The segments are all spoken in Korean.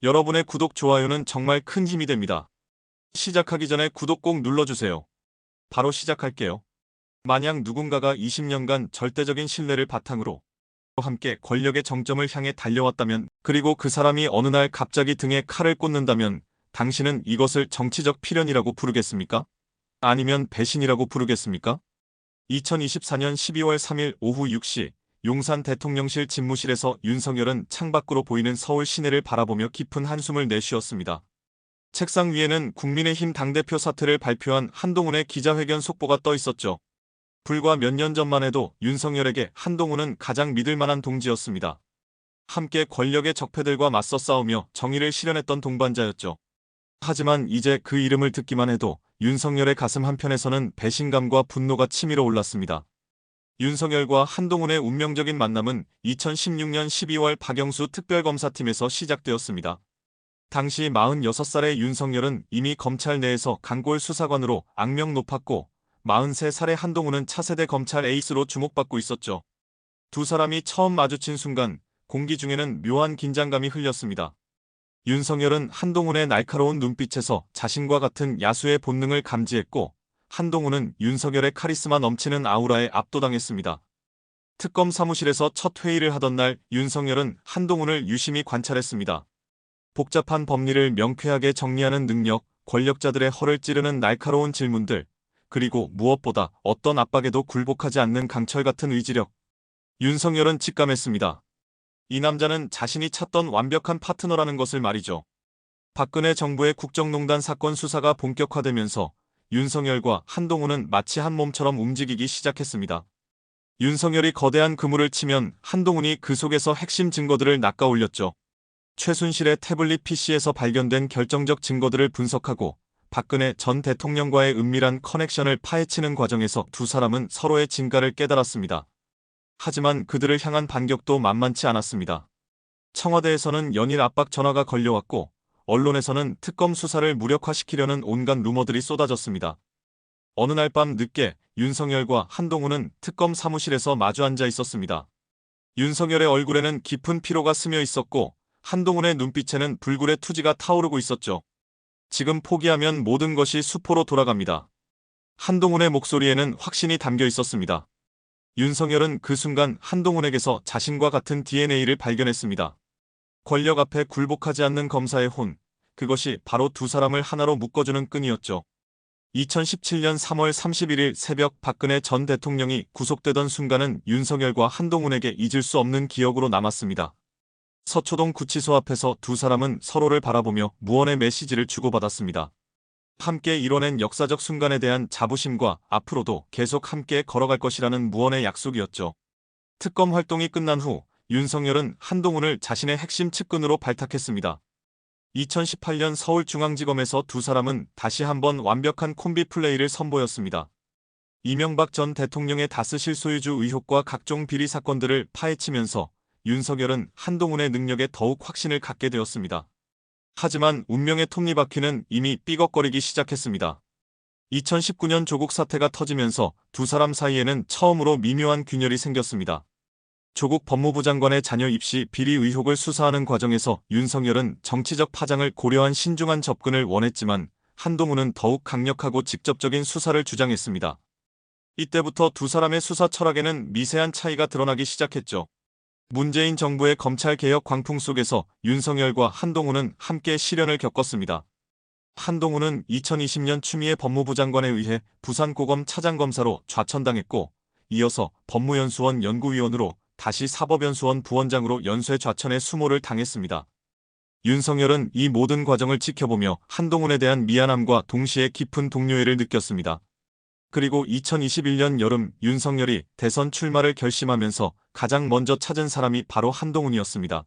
여러분의 구독, 좋아요는 정말 큰 힘이 됩니다. 시작하기 전에 구독 꼭 눌러주세요. 바로 시작할게요. 만약 누군가가 20년간 절대적인 신뢰를 바탕으로 함께 권력의 정점을 향해 달려왔다면, 그리고 그 사람이 어느 날 갑자기 등에 칼을 꽂는다면 당신은 이것을 정치적 필연이라고 부르겠습니까? 아니면 배신이라고 부르겠습니까? 2024년 12월 3일 오후 6시 용산 대통령실 집무실에서 윤석열은 창밖으로 보이는 서울 시내를 바라보며 깊은 한숨을 내쉬었습니다. 책상 위에는 국민의힘 당대표 사퇴를 발표한 한동훈의 기자회견 속보가 떠 있었죠. 불과 몇 년 전만 해도 윤석열에게 한동훈은 가장 믿을 만한 동지였습니다. 함께 권력의 적폐들과 맞서 싸우며 정의를 실현했던 동반자였죠. 하지만 이제 그 이름을 듣기만 해도 윤석열의 가슴 한편에서는 배신감과 분노가 치밀어 올랐습니다. 윤석열과 한동훈의 운명적인 만남은 2016년 12월 박영수 특별검사팀에서 시작되었습니다. 당시 46살의 윤석열은 이미 검찰 내에서 강골 수사관으로 악명 높았고, 43살의 한동훈은 차세대 검찰 에이스로 주목받고 있었죠. 두 사람이 처음 마주친 순간 공기 중에는 묘한 긴장감이 흘렸습니다. 윤석열은 한동훈의 날카로운 눈빛에서 자신과 같은 야수의 본능을 감지했고, 한동훈은 윤석열의 카리스마 넘치는 아우라에 압도당했습니다. 특검 사무실에서 첫 회의를 하던 날 윤석열은 한동훈을 유심히 관찰했습니다. 복잡한 법리를 명쾌하게 정리하는 능력, 권력자들의 허를 찌르는 날카로운 질문들, 그리고 무엇보다 어떤 압박에도 굴복하지 않는 강철 같은 의지력. 윤석열은 직감했습니다. 이 남자는 자신이 찾던 완벽한 파트너라는 것을 말이죠. 박근혜 정부의 국정농단 사건 수사가 본격화되면서 윤석열과 한동훈은 마치 한 몸처럼 움직이기 시작했습니다. 윤석열이 거대한 그물을 치면 한동훈이 그 속에서 핵심 증거들을 낚아올렸죠. 최순실의 태블릿 PC에서 발견된 결정적 증거들을 분석하고 박근혜 전 대통령과의 은밀한 커넥션을 파헤치는 과정에서 두 사람은 서로의 진가를 깨달았습니다. 하지만 그들을 향한 반격도 만만치 않았습니다. 청와대에서는 연일 압박 전화가 걸려왔고, 언론에서는 특검 수사를 무력화시키려는 온갖 루머들이 쏟아졌습니다. 어느 날 밤 늦게 윤석열과 한동훈은 특검 사무실에서 마주 앉아 있었습니다. 윤석열의 얼굴에는 깊은 피로가 스며 있었고, 한동훈의 눈빛에는 불굴의 투지가 타오르고 있었죠. 지금 포기하면 모든 것이 수포로 돌아갑니다. 한동훈의 목소리에는 확신이 담겨 있었습니다. 윤석열은 그 순간 한동훈에게서 자신과 같은 DNA를 발견했습니다. 권력 앞에 굴복하지 않는 검사의 혼, 그것이 바로 두 사람을 하나로 묶어주는 끈이었죠. 2017년 3월 31일 새벽 박근혜 전 대통령이 구속되던 순간은 윤석열과 한동훈에게 잊을 수 없는 기억으로 남았습니다. 서초동 구치소 앞에서 두 사람은 서로를 바라보며 무언의 메시지를 주고받았습니다. 함께 이뤄낸 역사적 순간에 대한 자부심과 앞으로도 계속 함께 걸어갈 것이라는 무언의 약속이었죠. 특검 활동이 끝난 후 윤석열은 한동훈을 자신의 핵심 측근으로 발탁했습니다. 2018년 서울중앙지검에서 두 사람은 다시 한번 완벽한 콤비 플레이를 선보였습니다. 이명박 전 대통령의 다스 실소유주 의혹과 각종 비리 사건들을 파헤치면서 윤석열은 한동훈의 능력에 더욱 확신을 갖게 되었습니다. 하지만 운명의 톱니바퀴는 이미 삐걱거리기 시작했습니다. 2019년 조국 사태가 터지면서 두 사람 사이에는 처음으로 미묘한 균열이 생겼습니다. 조국 법무부 장관의 자녀 입시 비리 의혹을 수사하는 과정에서 윤석열은 정치적 파장을 고려한 신중한 접근을 원했지만 한동훈은 더욱 강력하고 직접적인 수사를 주장했습니다. 이때부터 두 사람의 수사 철학에는 미세한 차이가 드러나기 시작했죠. 문재인 정부의 검찰개혁 광풍 속에서 윤석열과 한동훈은 함께 시련을 겪었습니다. 한동훈은 2020년 추미애 법무부 장관에 의해 부산고검 차장검사로 좌천당했고, 이어서 법무연수원 연구위원으로 다시 사법연수원 부원장으로 연쇄 좌천의 수모를 당했습니다. 윤석열은 이 모든 과정을 지켜보며 한동훈에 대한 미안함과 동시에 깊은 동료애를 느꼈습니다. 그리고 2021년 여름 윤석열이 대선 출마를 결심하면서 가장 먼저 찾은 사람이 바로 한동훈이었습니다.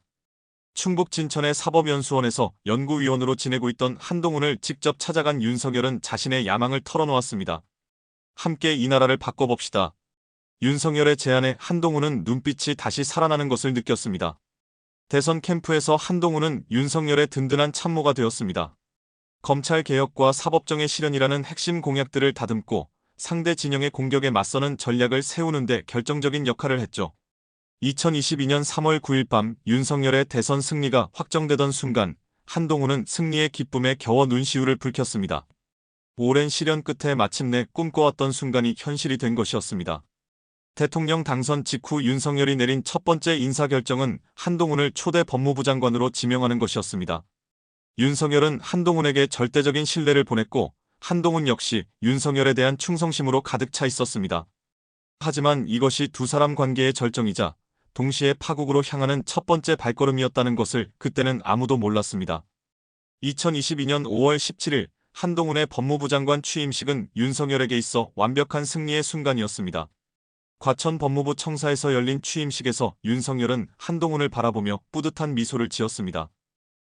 충북 진천의 사법연수원에서 연구위원으로 지내고 있던 한동훈을 직접 찾아간 윤석열은 자신의 야망을 털어놓았습니다. 함께 이 나라를 바꿔봅시다. 윤석열의 제안에 한동훈은 눈빛이 다시 살아나는 것을 느꼈습니다. 대선 캠프에서 한동훈은 윤석열의 든든한 참모가 되었습니다. 검찰개혁과 사법정의 실현이라는 핵심 공약들을 다듬고 상대 진영의 공격에 맞서는 전략을 세우는 데 결정적인 역할을 했죠. 2022년 3월 9일 밤 윤석열의 대선 승리가 확정되던 순간 한동훈은 승리의 기쁨에 겨워 눈시울을 붉혔습니다. 오랜 시련 끝에 마침내 꿈꿔왔던 순간이 현실이 된 것이었습니다. 대통령 당선 직후 윤석열이 내린 첫 번째 인사결정은 한동훈을 초대 법무부 장관으로 지명하는 것이었습니다. 윤석열은 한동훈에게 절대적인 신뢰를 보냈고 한동훈 역시 윤석열에 대한 충성심으로 가득 차 있었습니다. 하지만 이것이 두 사람 관계의 절정이자 동시에 파국으로 향하는 첫 번째 발걸음이었다는 것을 그때는 아무도 몰랐습니다. 2022년 5월 17일 한동훈의 법무부 장관 취임식은 윤석열에게 있어 완벽한 승리의 순간이었습니다. 과천 법무부 청사에서 열린 취임식에서 윤석열은 한동훈을 바라보며 뿌듯한 미소를 지었습니다.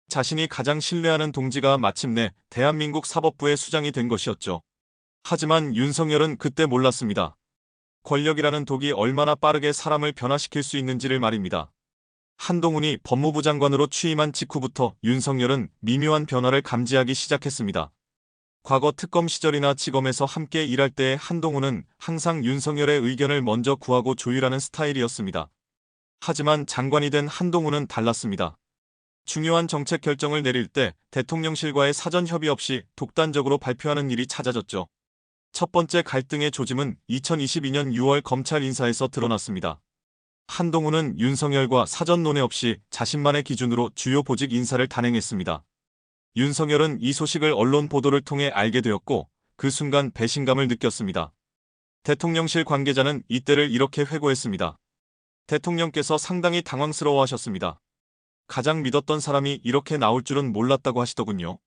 자신이 가장 신뢰하는 동지가 마침내 대한민국 사법부의 수장이 된 것이었죠. 하지만 윤석열은 그때 몰랐습니다. 권력이라는 독이 얼마나 빠르게 사람을 변화시킬 수 있는지를 말입니다. 한동훈이 법무부 장관으로 취임한 직후부터 윤석열은 미묘한 변화를 감지하기 시작했습니다. 과거 특검 시절이나 지검에서 함께 일할 때의 한동훈은 항상 윤석열의 의견을 먼저 구하고 조율하는 스타일이었습니다. 하지만 장관이 된 한동훈은 달랐습니다. 중요한 정책 결정을 내릴 때 대통령실과의 사전 협의 없이 독단적으로 발표하는 일이 잦아졌죠. 첫 번째 갈등의 조짐은 2022년 6월 검찰 인사에서 드러났습니다. 한동훈은 윤석열과 사전 논의 없이 자신만의 기준으로 주요 보직 인사를 단행했습니다. 윤석열은 이 소식을 언론 보도를 통해 알게 되었고 그 순간 배신감을 느꼈습니다. 대통령실 관계자는 이때를 이렇게 회고했습니다. 대통령께서 상당히 당황스러워하셨습니다. 가장 믿었던 사람이 이렇게 나올 줄은 몰랐다고 하시더군요.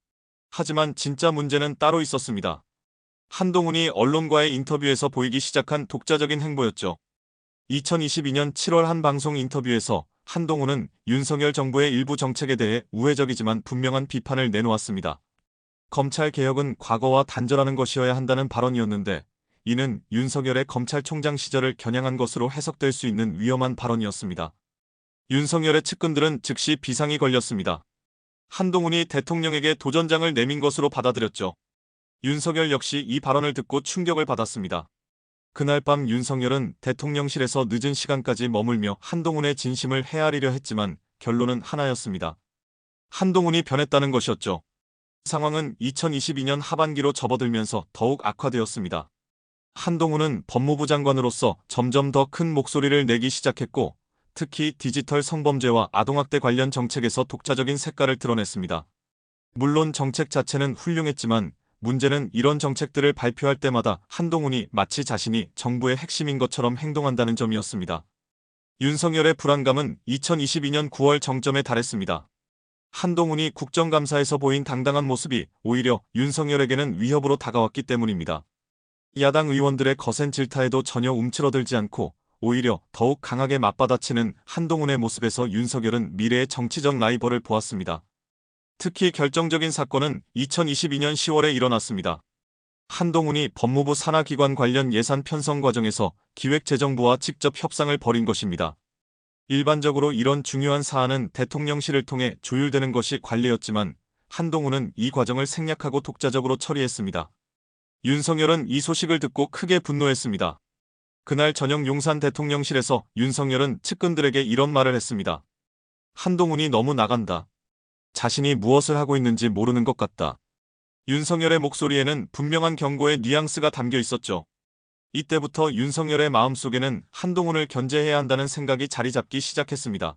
하지만 진짜 문제는 따로 있었습니다. 한동훈이 언론과의 인터뷰에서 보이기 시작한 독자적인 행보였죠. 2022년 7월 한 방송 인터뷰에서 한동훈은 윤석열 정부의 일부 정책에 대해 우회적이지만 분명한 비판을 내놓았습니다. 검찰 개혁은 과거와 단절하는 것이어야 한다는 발언이었는데 이는 윤석열의 검찰총장 시절을 겨냥한 것으로 해석될 수 있는 위험한 발언이었습니다. 윤석열의 측근들은 즉시 비상이 걸렸습니다. 한동훈이 대통령에게 도전장을 내민 것으로 받아들였죠. 윤석열 역시 이 발언을 듣고 충격을 받았습니다. 그날 밤 윤석열은 대통령실에서 늦은 시간까지 머물며 한동훈의 진심을 헤아리려 했지만 결론은 하나였습니다. 한동훈이 변했다는 것이었죠. 상황은 2022년 하반기로 접어들면서 더욱 악화되었습니다. 한동훈은 법무부 장관으로서 점점 더 큰 목소리를 내기 시작했고 특히 디지털 성범죄와 아동학대 관련 정책에서 독자적인 색깔을 드러냈습니다. 물론 정책 자체는 훌륭했지만 문제는 이런 정책들을 발표할 때마다 한동훈이 마치 자신이 정부의 핵심인 것처럼 행동한다는 점이었습니다. 윤석열의 불안감은 2022년 9월 정점에 달했습니다. 한동훈이 국정감사에서 보인 당당한 모습이 오히려 윤석열에게는 위협으로 다가왔기 때문입니다. 야당 의원들의 거센 질타에도 전혀 움츠러들지 않고 오히려 더욱 강하게 맞받아치는 한동훈의 모습에서 윤석열은 미래의 정치적 라이벌을 보았습니다. 특히 결정적인 사건은 2022년 10월에 일어났습니다. 한동훈이 법무부 산하기관 관련 예산 편성 과정에서 기획재정부와 직접 협상을 벌인 것입니다. 일반적으로 이런 중요한 사안은 대통령실을 통해 조율되는 것이 관례였지만 한동훈은 이 과정을 생략하고 독자적으로 처리했습니다. 윤석열은 이 소식을 듣고 크게 분노했습니다. 그날 저녁 용산 대통령실에서 윤석열은 측근들에게 이런 말을 했습니다. 한동훈이 너무 나간다. 자신이 무엇을 하고 있는지 모르는 것 같다. 윤석열의 목소리에는 분명한 경고의 뉘앙스가 담겨 있었죠. 이때부터 윤석열의 마음속에는 한동훈을 견제해야 한다는 생각이 자리 잡기 시작했습니다.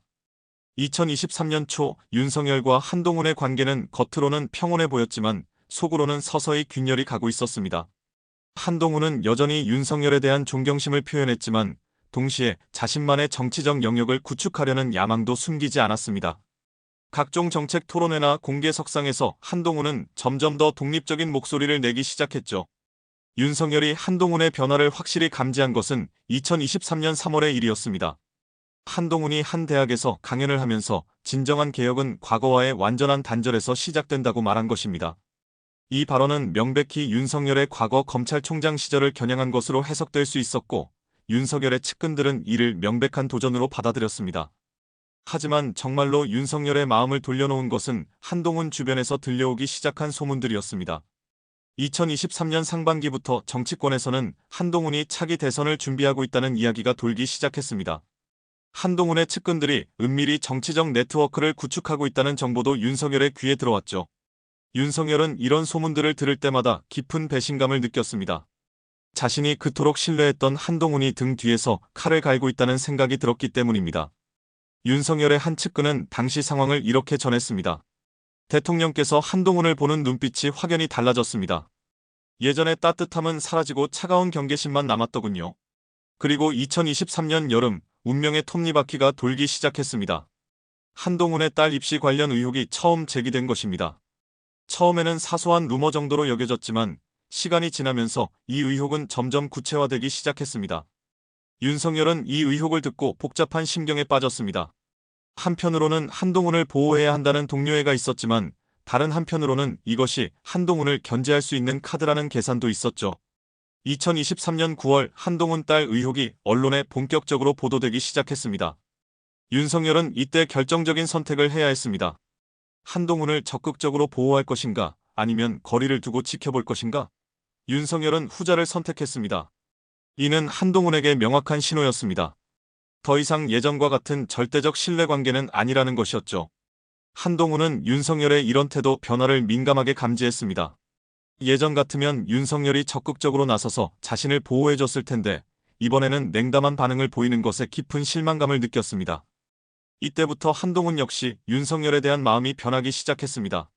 2023년 초 윤석열과 한동훈의 관계는 겉으로는 평온해 보였지만 속으로는 서서히 균열이 가고 있었습니다. 한동훈은 여전히 윤석열에 대한 존경심을 표현했지만 동시에 자신만의 정치적 영역을 구축하려는 야망도 숨기지 않았습니다. 각종 정책 토론회나 공개석상에서 한동훈은 점점 더 독립적인 목소리를 내기 시작했죠. 윤석열이 한동훈의 변화를 확실히 감지한 것은 2023년 3월의 일이었습니다. 한동훈이 한 대학에서 강연을 하면서 진정한 개혁은 과거와의 완전한 단절에서 시작된다고 말한 것입니다. 이 발언은 명백히 윤석열의 과거 검찰총장 시절을 겨냥한 것으로 해석될 수 있었고 윤석열의 측근들은 이를 명백한 도전으로 받아들였습니다. 하지만 정말로 윤석열의 마음을 돌려놓은 것은 한동훈 주변에서 들려오기 시작한 소문들이었습니다. 2023년 상반기부터 정치권에서는 한동훈이 차기 대선을 준비하고 있다는 이야기가 돌기 시작했습니다. 한동훈의 측근들이 은밀히 정치적 네트워크를 구축하고 있다는 정보도 윤석열의 귀에 들어왔죠. 윤석열은 이런 소문들을 들을 때마다 깊은 배신감을 느꼈습니다. 자신이 그토록 신뢰했던 한동훈이 등 뒤에서 칼을 갈고 있다는 생각이 들었기 때문입니다. 윤석열의 한 측근은 당시 상황을 이렇게 전했습니다. 대통령께서 한동훈을 보는 눈빛이 확연히 달라졌습니다. 예전의 따뜻함은 사라지고 차가운 경계심만 남았더군요. 그리고 2023년 여름 운명의 톱니바퀴가 돌기 시작했습니다. 한동훈의 딸 입시 관련 의혹이 처음 제기된 것입니다. 처음에는 사소한 루머 정도로 여겨졌지만 시간이 지나면서 이 의혹은 점점 구체화되기 시작했습니다. 윤석열은 이 의혹을 듣고 복잡한 심경에 빠졌습니다. 한편으로는 한동훈을 보호해야 한다는 동료애가 있었지만 다른 한편으로는 이것이 한동훈을 견제할 수 있는 카드라는 계산도 있었죠. 2023년 9월 한동훈 딸 의혹이 언론에 본격적으로 보도되기 시작했습니다. 윤석열은 이때 결정적인 선택을 해야 했습니다. 한동훈을 적극적으로 보호할 것인가 아니면 거리를 두고 지켜볼 것인가? 윤석열은 후자를 선택했습니다. 이는 한동훈에게 명확한 신호였습니다. 더 이상 예전과 같은 절대적 신뢰관계는 아니라는 것이었죠. 한동훈은 윤석열의 이런 태도 변화를 민감하게 감지했습니다. 예전 같으면 윤석열이 적극적으로 나서서 자신을 보호해줬을 텐데 이번에는 냉담한 반응을 보이는 것에 깊은 실망감을 느꼈습니다. 이때부터 한동훈 역시 윤석열에 대한 마음이 변하기 시작했습니다.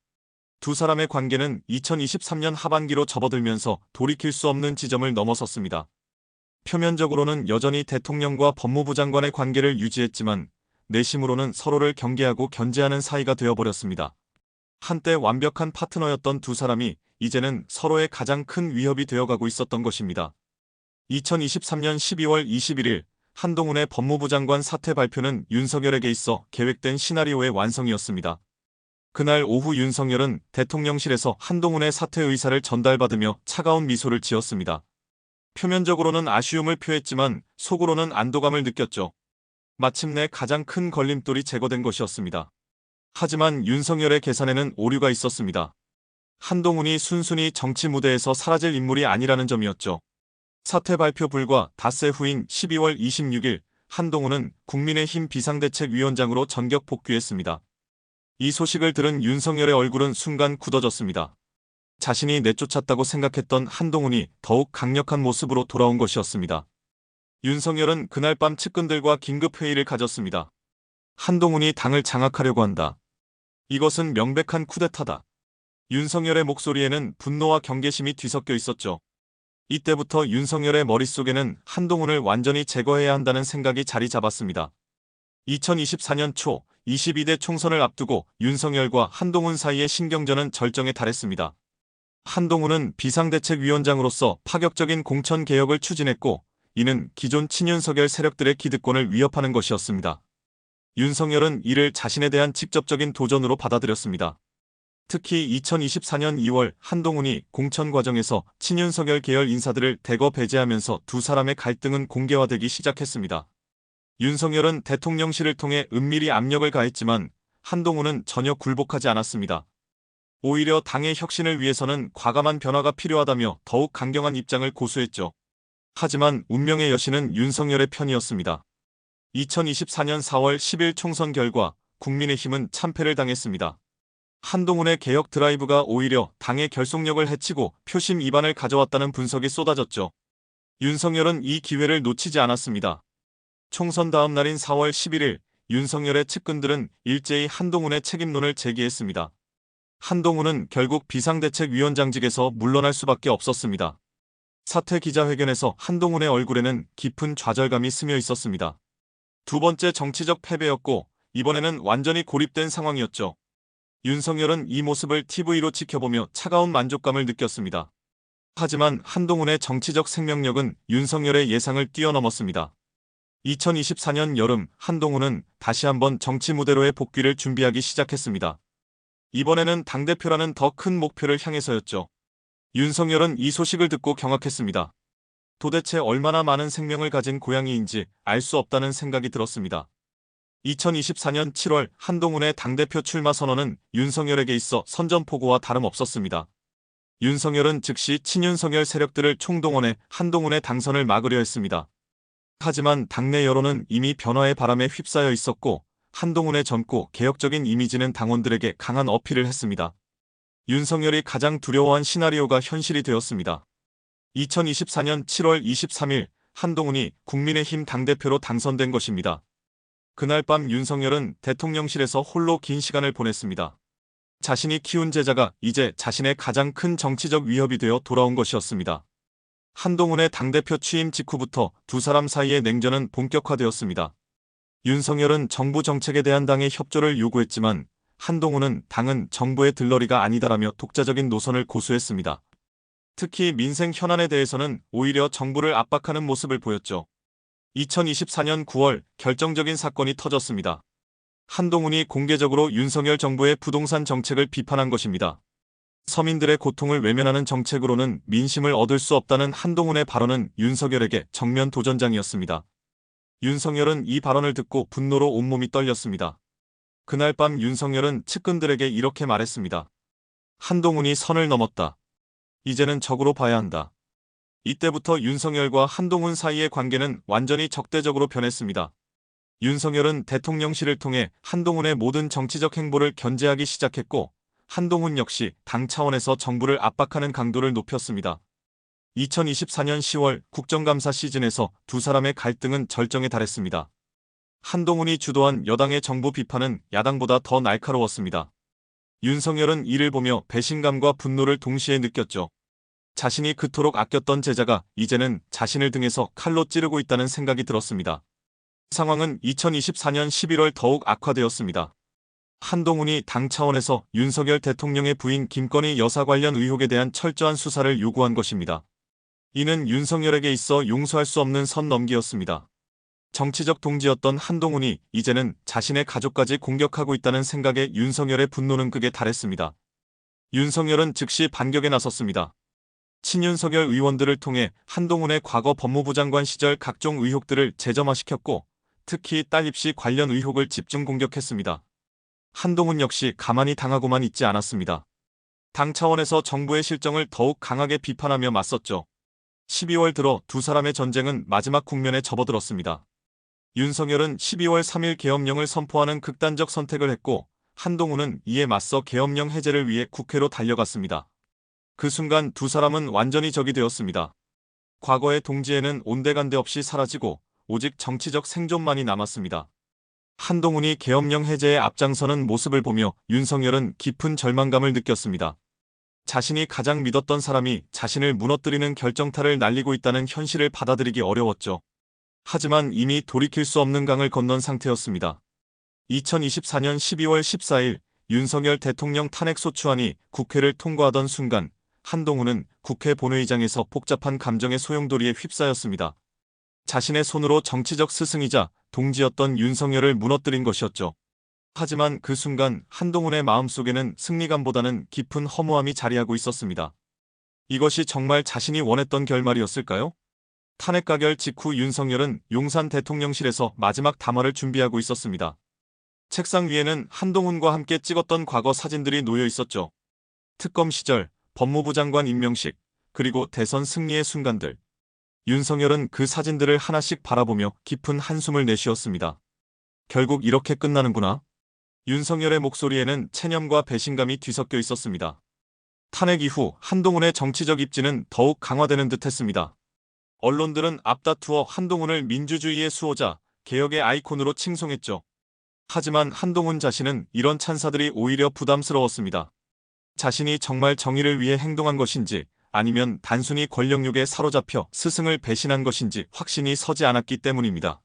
두 사람의 관계는 2023년 하반기로 접어들면서 돌이킬 수 없는 지점을 넘어섰습니다. 표면적으로는 여전히 대통령과 법무부 장관의 관계를 유지했지만 내심으로는 서로를 경계하고 견제하는 사이가 되어버렸습니다. 한때 완벽한 파트너였던 두 사람이 이제는 서로의 가장 큰 위협이 되어가고 있었던 것입니다. 2023년 12월 21일 한동훈의 법무부 장관 사퇴 발표는 윤석열에게 있어 계획된 시나리오의 완성이었습니다. 그날 오후 윤석열은 대통령실에서 한동훈의 사퇴 의사를 전달받으며 차가운 미소를 지었습니다. 표면적으로는 아쉬움을 표했지만 속으로는 안도감을 느꼈죠. 마침내 가장 큰 걸림돌이 제거된 것이었습니다. 하지만 윤석열의 계산에는 오류가 있었습니다. 한동훈이 순순히 정치 무대에서 사라질 인물이 아니라는 점이었죠. 사퇴 발표 불과 닷새 후인 12월 26일 한동훈은 국민의힘 비상대책위원장으로 전격 복귀했습니다. 이 소식을 들은 윤석열의 얼굴은 순간 굳어졌습니다. 자신이 내쫓았다고 생각했던 한동훈이 더욱 강력한 모습으로 돌아온 것이었습니다. 윤석열은 그날 밤 측근들과 긴급회의를 가졌습니다. 한동훈이 당을 장악하려고 한다. 이것은 명백한 쿠데타다. 윤석열의 목소리에는 분노와 경계심이 뒤섞여 있었죠. 이때부터 윤석열의 머릿속에는 한동훈을 완전히 제거해야 한다는 생각이 자리 잡았습니다. 2024년 초 22대 총선을 앞두고 윤석열과 한동훈 사이의 신경전은 절정에 달했습니다. 한동훈은 비상대책위원장으로서 파격적인 공천개혁을 추진했고 이는 기존 친윤석열 세력들의 기득권을 위협하는 것이었습니다. 윤석열은 이를 자신에 대한 직접적인 도전으로 받아들였습니다. 특히 2024년 2월 한동훈이 공천 과정에서 친윤석열 계열 인사들을 대거 배제하면서 두 사람의 갈등은 공개화되기 시작했습니다. 윤석열은 대통령실을 통해 은밀히 압력을 가했지만 한동훈은 전혀 굴복하지 않았습니다. 오히려 당의 혁신을 위해서는 과감한 변화가 필요하다며 더욱 강경한 입장을 고수했죠. 하지만 운명의 여신은 윤석열의 편이었습니다. 2024년 4월 10일 총선 결과 국민의힘은 참패를 당했습니다. 한동훈의 개혁 드라이브가 오히려 당의 결속력을 해치고 표심 이반을 가져왔다는 분석이 쏟아졌죠. 윤석열은 이 기회를 놓치지 않았습니다. 총선 다음 날인 4월 11일 윤석열의 측근들은 일제히 한동훈의 책임론을 제기했습니다. 한동훈은 결국 비상대책위원장직에서 물러날 수밖에 없었습니다. 사퇴 기자회견에서 한동훈의 얼굴에는 깊은 좌절감이 스며 있었습니다. 두 번째 정치적 패배였고 이번에는 완전히 고립된 상황이었죠. 윤석열은 이 모습을 TV로 지켜보며 차가운 만족감을 느꼈습니다. 하지만 한동훈의 정치적 생명력은 윤석열의 예상을 뛰어넘었습니다. 2024년 여름 한동훈은 다시 한번 정치 무대로의 복귀를 준비하기 시작했습니다. 이번에는 당대표라는 더 큰 목표를 향해서였죠. 윤석열은 이 소식을 듣고 경악했습니다. 도대체 얼마나 많은 생명을 가진 고양이인지 알 수 없다는 생각이 들었습니다. 2024년 7월 한동훈의 당대표 출마 선언은 윤석열에게 있어 선전포고와 다름없었습니다. 윤석열은 즉시 친윤석열 세력들을 총동원해 한동훈의 당선을 막으려 했습니다. 하지만 당내 여론은 이미 변화의 바람에 휩싸여 있었고 한동훈의 젊고 개혁적인 이미지는 당원들에게 강한 어필을 했습니다. 윤석열이 가장 두려워한 시나리오가 현실이 되었습니다. 2024년 7월 23일 한동훈이 국민의힘 당대표로 당선된 것입니다. 그날 밤 윤석열은 대통령실에서 홀로 긴 시간을 보냈습니다. 자신이 키운 제자가 이제 자신의 가장 큰 정치적 위협이 되어 돌아온 것이었습니다. 한동훈의 당대표 취임 직후부터 두 사람 사이의 냉전은 본격화되었습니다. 윤석열은 정부 정책에 대한 당의 협조를 요구했지만 한동훈은 당은 정부의 들러리가 아니다라며 독자적인 노선을 고수했습니다. 특히 민생 현안에 대해서는 오히려 정부를 압박하는 모습을 보였죠. 2024년 9월 결정적인 사건이 터졌습니다. 한동훈이 공개적으로 윤석열 정부의 부동산 정책을 비판한 것입니다. 서민들의 고통을 외면하는 정책으로는 민심을 얻을 수 없다는 한동훈의 발언은 윤석열에게 정면 도전장이었습니다. 윤석열은 이 발언을 듣고 분노로 온몸이 떨렸습니다. 그날 밤 윤석열은 측근들에게 이렇게 말했습니다. 한동훈이 선을 넘었다. 이제는 적으로 봐야 한다. 이때부터 윤석열과 한동훈 사이의 관계는 완전히 적대적으로 변했습니다. 윤석열은 대통령실을 통해 한동훈의 모든 정치적 행보를 견제하기 시작했고 한동훈 역시 당 차원에서 정부를 압박하는 강도를 높였습니다. 2024년 10월 국정감사 시즌에서 두 사람의 갈등은 절정에 달했습니다. 한동훈이 주도한 여당의 정부 비판은 야당보다 더 날카로웠습니다. 윤석열은 이를 보며 배신감과 분노를 동시에 느꼈죠. 자신이 그토록 아꼈던 제자가 이제는 자신을 등에서 칼로 찌르고 있다는 생각이 들었습니다. 상황은 2024년 11월 더욱 악화되었습니다. 한동훈이 당 차원에서 윤석열 대통령의 부인 김건희 여사 관련 의혹에 대한 철저한 수사를 요구한 것입니다. 이는 윤석열에게 있어 용서할 수 없는 선 넘기였습니다. 정치적 동지였던 한동훈이 이제는 자신의 가족까지 공격하고 있다는 생각에 윤석열의 분노는 극에 달했습니다. 윤석열은 즉시 반격에 나섰습니다. 친윤석열 의원들을 통해 한동훈의 과거 법무부 장관 시절 각종 의혹들을 재점화시켰고 특히 딸 입시 관련 의혹을 집중 공격했습니다. 한동훈 역시 가만히 당하고만 있지 않았습니다. 당 차원에서 정부의 실정을 더욱 강하게 비판하며 맞섰죠. 12월 들어 두 사람의 전쟁은 마지막 국면에 접어들었습니다. 윤석열은 12월 3일 계엄령을 선포하는 극단적 선택을 했고 한동훈은 이에 맞서 계엄령 해제를 위해 국회로 달려갔습니다. 그 순간 두 사람은 완전히 적이 되었습니다. 과거의 동지애는 온데간데 없이 사라지고 오직 정치적 생존만이 남았습니다. 한동훈이 계엄령 해제에 앞장서는 모습을 보며 윤석열은 깊은 절망감을 느꼈습니다. 자신이 가장 믿었던 사람이 자신을 무너뜨리는 결정타를 날리고 있다는 현실을 받아들이기 어려웠죠. 하지만 이미 돌이킬 수 없는 강을 건넌 상태였습니다. 2024년 12월 14일 윤석열 대통령 탄핵소추안이 국회를 통과하던 순간 한동훈은 국회 본회의장에서 복잡한 감정의 소용돌이에 휩싸였습니다. 자신의 손으로 정치적 스승이자 동지였던 윤석열을 무너뜨린 것이었죠. 하지만 그 순간 한동훈의 마음속에는 승리감보다는 깊은 허무함이 자리하고 있었습니다. 이것이 정말 자신이 원했던 결말이었을까요? 탄핵 가결 직후 윤석열은 용산 대통령실에서 마지막 담화를 준비하고 있었습니다. 책상 위에는 한동훈과 함께 찍었던 과거 사진들이 놓여 있었죠. 특검 시절, 법무부 장관 임명식, 그리고 대선 승리의 순간들. 윤석열은 그 사진들을 하나씩 바라보며 깊은 한숨을 내쉬었습니다. 결국 이렇게 끝나는구나. 윤석열의 목소리에는 체념과 배신감이 뒤섞여 있었습니다. 탄핵 이후 한동훈의 정치적 입지는 더욱 강화되는 듯했습니다. 언론들은 앞다투어 한동훈을 민주주의의 수호자, 개혁의 아이콘으로 칭송했죠. 하지만 한동훈 자신은 이런 찬사들이 오히려 부담스러웠습니다. 자신이 정말 정의를 위해 행동한 것인지 아니면 단순히 권력욕에 사로잡혀 스승을 배신한 것인지 확신이 서지 않았기 때문입니다.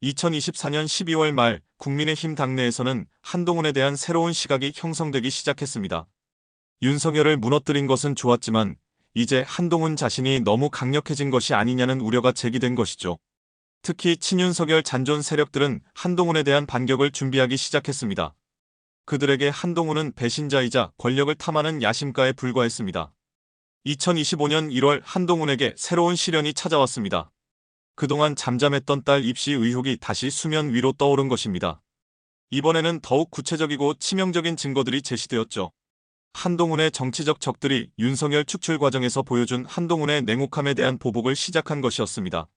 2024년 12월 말 국민의힘 당내에서는 한동훈에 대한 새로운 시각이 형성되기 시작했습니다. 윤석열을 무너뜨린 것은 좋았지만 이제 한동훈 자신이 너무 강력해진 것이 아니냐는 우려가 제기된 것이죠. 특히 친윤석열 잔존 세력들은 한동훈에 대한 반격을 준비하기 시작했습니다. 그들에게 한동훈은 배신자이자 권력을 탐하는 야심가에 불과했습니다. 2025년 1월 한동훈에게 새로운 시련이 찾아왔습니다. 그동안 잠잠했던 딸 입시 의혹이 다시 수면 위로 떠오른 것입니다. 이번에는 더욱 구체적이고 치명적인 증거들이 제시되었죠. 한동훈의 정치적 적들이 윤석열 축출 과정에서 보여준 한동훈의 냉혹함에 대한 보복을 시작한 것이었습니다.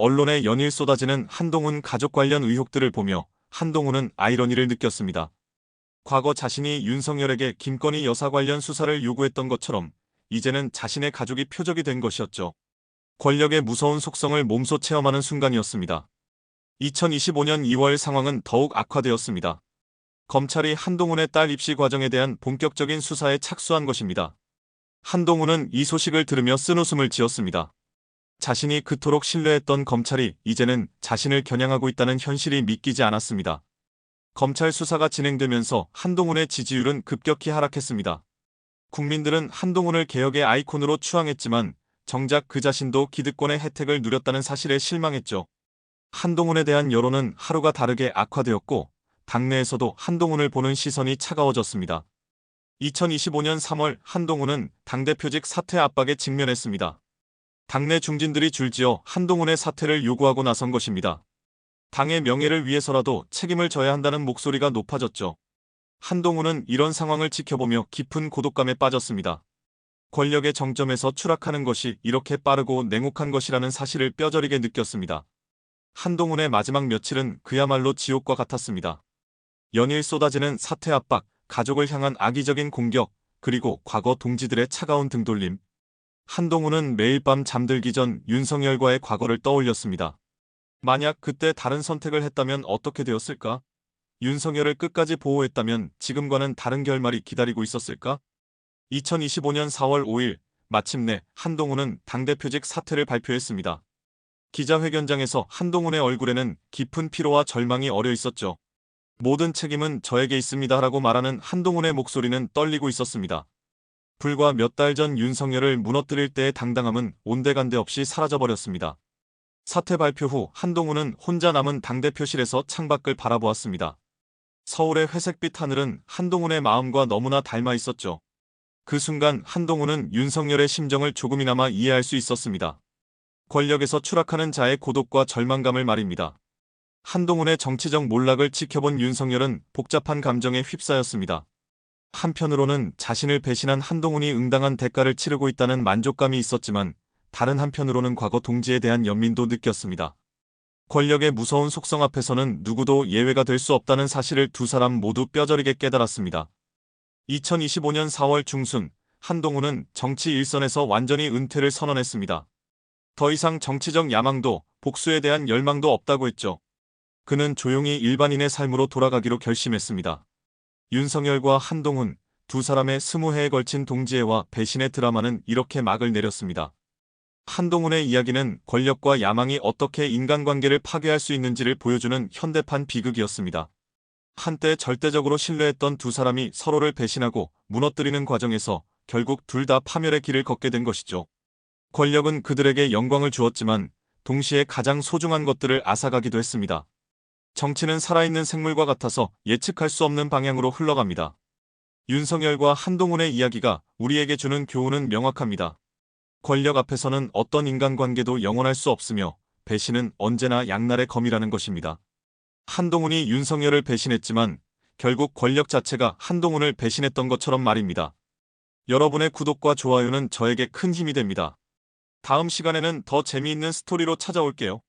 언론에 연일 쏟아지는 한동훈 가족 관련 의혹들을 보며 한동훈은 아이러니를 느꼈습니다. 과거 자신이 윤석열에게 김건희 여사 관련 수사를 요구했던 것처럼 이제는 자신의 가족이 표적이 된 것이었죠. 권력의 무서운 속성을 몸소 체험하는 순간이었습니다. 2025년 2월 상황은 더욱 악화되었습니다. 검찰이 한동훈의 딸 입시 과정에 대한 본격적인 수사에 착수한 것입니다. 한동훈은 이 소식을 들으며 쓴웃음을 지었습니다. 자신이 그토록 신뢰했던 검찰이 이제는 자신을 겨냥하고 있다는 현실이 믿기지 않았습니다. 검찰 수사가 진행되면서 한동훈의 지지율은 급격히 하락했습니다. 국민들은 한동훈을 개혁의 아이콘으로 추앙했지만 정작 그 자신도 기득권의 혜택을 누렸다는 사실에 실망했죠. 한동훈에 대한 여론은 하루가 다르게 악화되었고 당내에서도 한동훈을 보는 시선이 차가워졌습니다. 2025년 3월 한동훈은 당대표직 사퇴 압박에 직면했습니다. 당내 중진들이 줄지어 한동훈의 사퇴를 요구하고 나선 것입니다. 당의 명예를 위해서라도 책임을 져야 한다는 목소리가 높아졌죠. 한동훈은 이런 상황을 지켜보며 깊은 고독감에 빠졌습니다. 권력의 정점에서 추락하는 것이 이렇게 빠르고 냉혹한 것이라는 사실을 뼈저리게 느꼈습니다. 한동훈의 마지막 며칠은 그야말로 지옥과 같았습니다. 연일 쏟아지는 사퇴 압박, 가족을 향한 악의적인 공격, 그리고 과거 동지들의 차가운 등돌림. 한동훈은 매일 밤 잠들기 전 윤석열과의 과거를 떠올렸습니다. 만약 그때 다른 선택을 했다면 어떻게 되었을까? 윤석열을 끝까지 보호했다면 지금과는 다른 결말이 기다리고 있었을까? 2025년 4월 5일 마침내 한동훈은 당대표직 사퇴를 발표했습니다. 기자회견장에서 한동훈의 얼굴에는 깊은 피로와 절망이 어려 있었죠. 모든 책임은 저에게 있습니다라고 말하는 한동훈의 목소리는 떨리고 있었습니다. 불과 몇 달 전 윤석열을 무너뜨릴 때의 당당함은 온데간데 없이 사라져버렸습니다. 사퇴 발표 후 한동훈은 혼자 남은 당대표실에서 창밖을 바라보았습니다. 서울의 회색빛 하늘은 한동훈의 마음과 너무나 닮아 있었죠. 그 순간 한동훈은 윤석열의 심정을 조금이나마 이해할 수 있었습니다. 권력에서 추락하는 자의 고독과 절망감을 말입니다. 한동훈의 정치적 몰락을 지켜본 윤석열은 복잡한 감정에 휩싸였습니다. 한편으로는 자신을 배신한 한동훈이 응당한 대가를 치르고 있다는 만족감이 있었지만 다른 한편으로는 과거 동지에 대한 연민도 느꼈습니다. 권력의 무서운 속성 앞에서는 누구도 예외가 될 수 없다는 사실을 두 사람 모두 뼈저리게 깨달았습니다. 2025년 4월 중순 한동훈은 정치 일선에서 완전히 은퇴를 선언했습니다. 더 이상 정치적 야망도 복수에 대한 열망도 없다고 했죠. 그는 조용히 일반인의 삶으로 돌아가기로 결심했습니다. 윤석열과 한동훈, 두 사람의 20회에 걸친 동지애와 배신의 드라마는 이렇게 막을 내렸습니다. 한동훈의 이야기는 권력과 야망이 어떻게 인간관계를 파괴할 수 있는지를 보여주는 현대판 비극이었습니다. 한때 절대적으로 신뢰했던 두 사람이 서로를 배신하고 무너뜨리는 과정에서 결국 둘 다 파멸의 길을 걷게 된 것이죠. 권력은 그들에게 영광을 주었지만 동시에 가장 소중한 것들을 앗아가기도 했습니다. 정치는 살아있는 생물과 같아서 예측할 수 없는 방향으로 흘러갑니다. 윤석열과 한동훈의 이야기가 우리에게 주는 교훈은 명확합니다. 권력 앞에서는 어떤 인간관계도 영원할 수 없으며 배신은 언제나 양날의 검이라는 것입니다. 한동훈이 윤석열을 배신했지만 결국 권력 자체가 한동훈을 배신했던 것처럼 말입니다. 여러분의 구독과 좋아요는 저에게 큰 힘이 됩니다. 다음 시간에는 더 재미있는 스토리로 찾아올게요.